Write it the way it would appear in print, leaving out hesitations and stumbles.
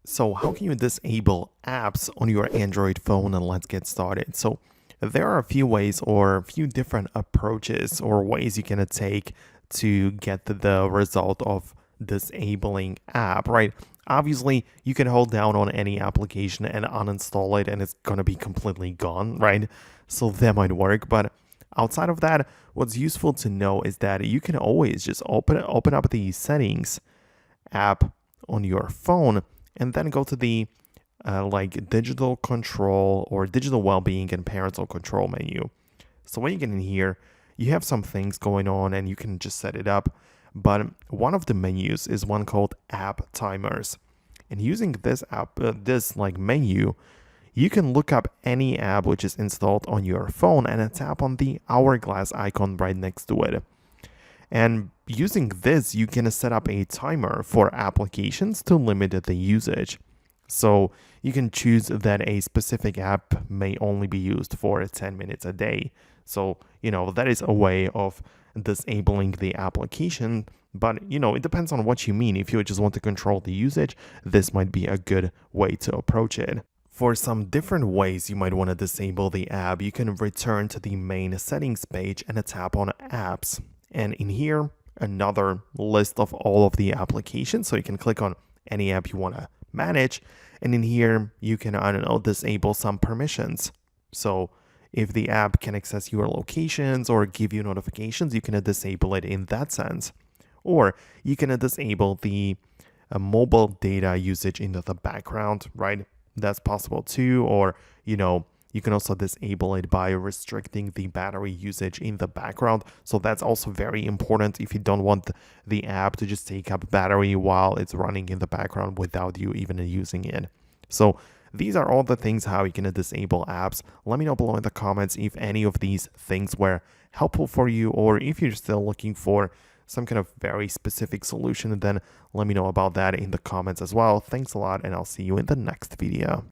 So how can you disable apps on your Android phone? And let's get started. So there are a few ways or a few different approaches or ways you can take to get the result of disabling app, right? Obviously, you can hold down on any application and uninstall it and it's going to be completely gone, right? So that might work, but outside of that, what's useful to know is that you can always just open up the settings app on your phone and then go to the like digital control or digital well-being and parental control menu. So when you get in here, you have some things going on and you can just set it up. But one of the menus is one called app timers. And using this app, this like menu, you can look up any app which is installed on your phone and tap on the hourglass icon right next to it. And using this, you can set up a timer for applications to limit the usage. So you can choose that a specific app may only be used for 10 minutes a day. So, that is a way of disabling the application. But, it depends on what you mean. If you just want to control the usage, this might be a good way to approach it. For some different ways you might want to disable the app, you can return to the main settings page and tap on apps. And in here, another list of all of the applications. So you can click on any app you want to manage. And in here, you can, disable some permissions. So if the app can access your locations or give you notifications, you can disable it in that sense. Or you can disable the mobile data usage into the background, right? That's possible too. Or, you can also disable it by restricting the battery usage in the background. So that's also very important if you don't want the app to just take up battery while it's running in the background without you even using it. So these are all the things how you can disable apps. Let me know below in the comments if any of these things were helpful for you, or if you're still looking for some kind of very specific solution, then let me know about that in the comments as well. Thanks a lot, and I'll see you in the next video.